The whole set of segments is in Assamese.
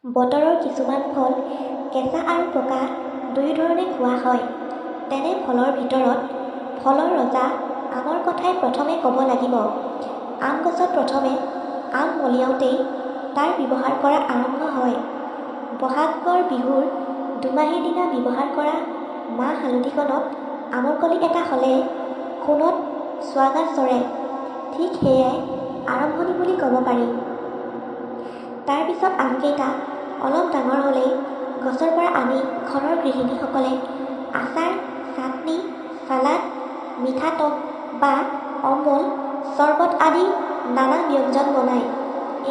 বতৰৰ কিছুমান ফল কেঁচা আৰু পকা দুয়ো ধৰণে খোৱা হয়। তেনে ফলৰ ভিতৰত ফলৰ ৰজা আমৰ কথাই প্ৰথমে ক'ব লাগিব। আম গছত প্ৰথমে আম মলিয়াওঁতেই তাৰ ব্যৱহাৰ কৰা আৰম্ভ হয়। বহাগৰ বিহুৰ দুমাহীৰ দিনা ব্যৱহাৰ কৰা মাহ হালধিকণত আমৰ কলি এটা হ'লে সোণত চুৱাগাত চৰে, ঠিক সেয়াই আৰম্ভণি বুলি ক'ব পাৰি। তাৰ পিছত আমকেইটা অলপ ডাঙৰ হ'লেই গছৰ পৰা আনি ঘৰৰ গৃহিণীসকলে আচাৰ, চাটনি, চালাড, মিঠা টক বা অম্বল, চৰবত আদি নানা ব্যঞ্জন বনায়।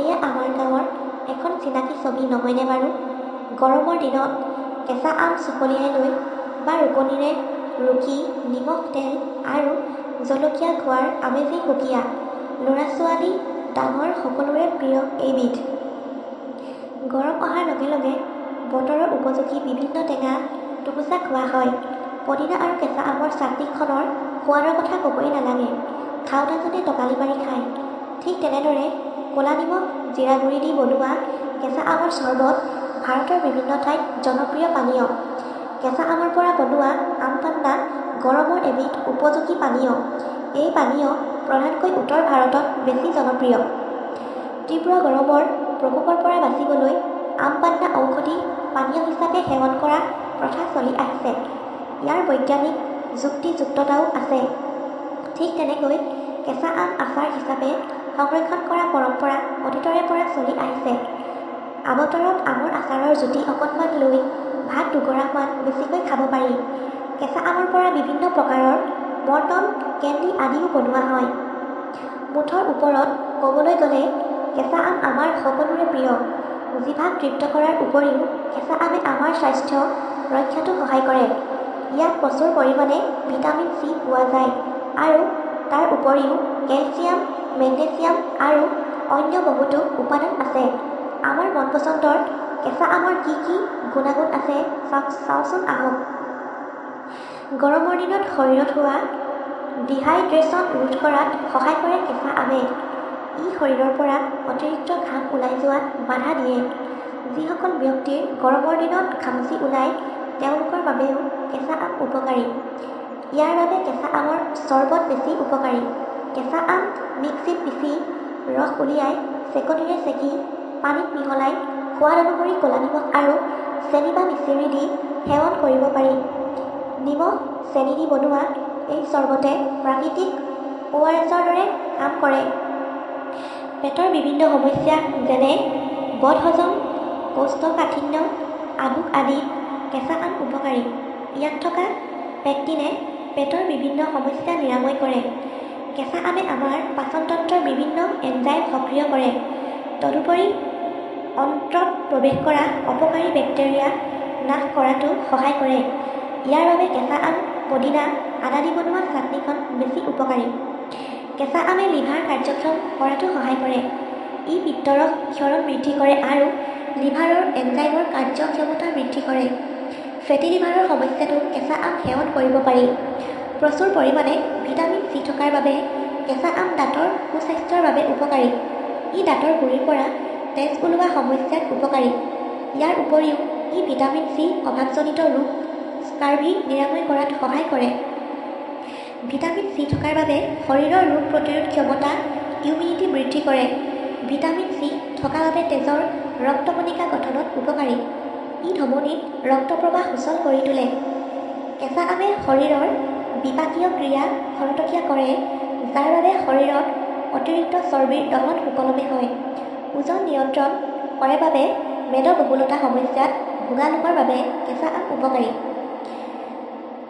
এয়া আমাৰ গাঁৱৰ এখন চিনাকি ছবি নহয়নে বাৰু? গৰমৰ দিনত কেঁচা আম চকলিয়াই লৈ বা ৰুকনিৰে ৰুকি নিমখ, তেল আৰু জলকীয়া খোৱাৰ আমেজেই সুকীয়া। ল'ৰা-ছোৱালী, ডাঙৰ সকলোৰে প্ৰিয় এইবিধ। গৰম অহাৰ লগে লগে বতৰৰ উপযোগী বিভিন্ন টেঙা টুকুচা খোৱা হয়। পদিনা আৰু কেঁচা আমৰ চাটনিখনৰ সোৱাদৰ কথা ক'বই নালাগে। খাওঁতাজনে টকালি মাৰি খায়। ঠিক তেনেদৰে ক'লা নিমখ, জিৰা গুড়ি দি বনোৱা কেঁচা আমৰ চৰবত ভাৰতৰ বিভিন্ন ঠাইত জনপ্ৰিয় পানীয়। কেঁচা আমৰ পৰা বনোৱা আম পান্না গৰমৰ এবিধ উপযোগী পানীয়। এই পানীয় প্ৰধানকৈ উত্তৰ ভাৰতত বেছি জনপ্ৰিয়। তীব্ৰ গৰমৰ প্ৰকোপৰ পৰা বাচিবলৈ আম পান্না ঔষধি পানীয় হিচাপে সেৱন কৰা প্ৰথা চলি আহিছে। ইয়াৰ বৈজ্ঞানিক যুক্তিযুক্ততাও আছে। ঠিক তেনেকৈ কেঁচা আম আচাৰ হিচাপে সংৰক্ষণ কৰা পৰম্পৰা অতীতৰে পৰা চলি আহিছে। আৱতৰত আমৰ আচাৰৰ জুতি অকণমান লৈ ভাত দুগৰামান বেছিকৈ খাব পাৰি। কেঁচা আমৰ পৰা বিভিন্ন প্ৰকাৰৰ মৰ্টন, কেণ্ডি আদিও বনোৱা হয়। মুঠৰ ওপৰত ক'বলৈ গ'লে কেঁচা আম আমাৰ সকলোৰে প্ৰিয়। জিভাক তৃপ্ত কৰাৰ উপৰিও কেঁচা আমে আমাৰ স্বাস্থ্য ৰক্ষাতো সহায় কৰে। ইয়াত প্ৰচুৰ পৰিমাণে ভিটামিন চি পোৱা যায় আৰু তাৰ উপৰিও কেলছিয়াম, মেগনেছিয়াম আৰু অন্য বহুতো উপাদান আছে। আমাৰ মন পচন্দৰ কেঁচা আমৰ কি কি গুণাগুণ আছে চাওঁচোন আহক। গৰমৰ দিনত শৰীৰত হোৱা ডিহাইড্ৰেশ্যন ৰোধ কৰাত সহায় কৰে কেঁচা আমে। ই শৰীৰৰ পৰা অতিৰিক্ত ঘাম ওলাই যোৱাত বাধা দিয়ে। যিসকল ব্যক্তিৰ গৰমৰ দিনত ঘামচি ওলায় তেওঁলোকৰ বাবেও কেঁচা আম উপকাৰী। ইয়াৰ বাবে কেঁচা আমৰ চৰবত বেছি উপকাৰী। কেঁচা আম মিক্সিত পিচি ৰস উলিয়াই চেকনিৰে চেকি পানীত মিহলাই সোৱাদ অনুসৰি ক'লা নিমখ আৰু চেনি বা মিচিৰি দি সেৱন কৰিব পাৰি। নিমখ, চেনি দি বনোৱা এই চৰবতে প্ৰাকৃতিক ORSৰ দৰে কাম কৰে। পেটৰ বিভিন্ন সমস্যা যেনে বদহজম, কৌষ্ঠকাঠিন্য, আভোক আদিত কেঁচা আম উপকাৰী। ইয়াত থকা পেক্টিনে পেটৰ বিভিন্ন সমস্যা নিৰাময় কৰে। কেঁচা আমে আমাৰ পাচনতন্ত্ৰৰ বিভিন্ন এনজাইম সক্ৰিয় কৰে। তদুপৰি অন্ত্ৰত প্ৰৱেশ কৰা অপকাৰী বেক্টেৰিয়া নাশ কৰাতো সহায় কৰে। ইয়াৰ বাবে কেঁচা আম, পদিনা, আদা দি বনোৱা চাটনিখন বেছি উপকাৰী। কেঁচা আমে লিভাৰ কাৰ্যক্ষম কৰাতো সহায় কৰে। ই পিত্তৰস ক্ষৰণ বৃদ্ধি কৰে আৰু লিভাৰৰ এনজাইমৰ কাৰ্যক্ষমতা বৃদ্ধি কৰে। ফেটি লিভাৰৰ সমস্যাটো কেঁচা আম সেৱন কৰিব পাৰি। প্ৰচুৰ পৰিমাণে ভিটামিন চি থকাৰ বাবে কেঁচা আম দাঁতৰ সুস্বাস্থ্যৰ বাবে উপকাৰী। ই দাঁতৰ গুৰিৰ পৰা তেজ ওলোৱা সমস্যাত উপকাৰী। ইয়াৰ উপৰিও ই ভিটামিন চি অভাৱজনিত ৰোগ স্কাৰ্ভি নিৰাময় কৰাত সহায় কৰে। ভিটামিন চি থকাৰ বাবে শৰীৰৰ ৰোগ প্ৰতিৰোধ ক্ষমতা ইমিউনিটি বৃদ্ধি কৰে। ভিটামিন চি থকা বাবে তেজৰ ৰক্তকণিকা গঠনত উপকাৰী। ই ধমনীত ৰক্ত প্ৰবাহ সুচল কৰি তোলে। কেঁচা আমে শৰীৰৰ বিপাকীয় ক্ৰিয়া খৰতকীয়া কৰে, যাৰ বাবে শৰীৰত অতিৰিক্ত চৰ্বিৰ দহন সুকলমে হয়। ওজন নিয়ন্ত্ৰণ কৰে বাবে মেদবহুলতা সমস্যাত ভোগা লোকৰ বাবে কেঁচা আম উপকাৰী।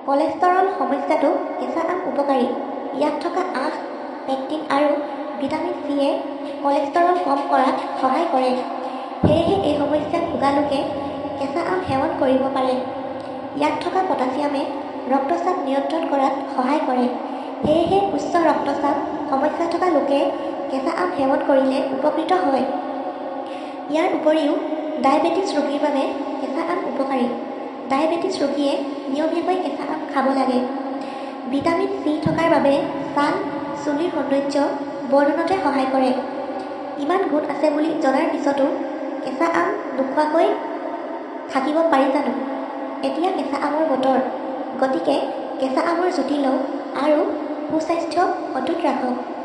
কলেষ্টৰল সমস্যাতো কেঁচা আম উপকাৰী। ইয়াত থকা আঁহ, পেক্টিন আৰু ভিটামিন চিয়ে কলেষ্টৰল কম কৰাত সহায় কৰে। সেয়েহে এই সমস্যাত ভোগা লোকে কেঁচা আম সেৱন কৰিব পাৰে। ইয়াত থকা পটাছিয়ামে ৰক্তচাপ নিয়ন্ত্ৰণ কৰাত সহায় কৰে। সেয়েহে উচ্চ ৰক্তচাপ সমস্যা থকা লোকে কেঁচা আম সেৱন কৰিলে উপকৃত হয়। ইয়াৰ উপৰিও ডায়েবেটিছ ৰোগীৰ বাবে কেঁচা আম উপকাৰী। ডায়েবেটিছ ৰোগীয়ে নিয়মীয়াকৈ কেঁচা আম খাব লাগে। ভিটামিন চি থকাৰ বাবে ছাল, চুলিৰ সৌন্দৰ্য বৰ্ধনতে সহায় কৰে। ইমান গুণ আছে বুলি জনাৰ পিছতো কেঁচা আম নোখোৱাকৈ থাকিব পাৰি জানো? এতিয়া কেঁচা আমৰ বতৰ, গতিকে কেঁচা আমৰ জুতি লওঁ আৰু সুস্বাস্থ্য অটুট ৰাখক।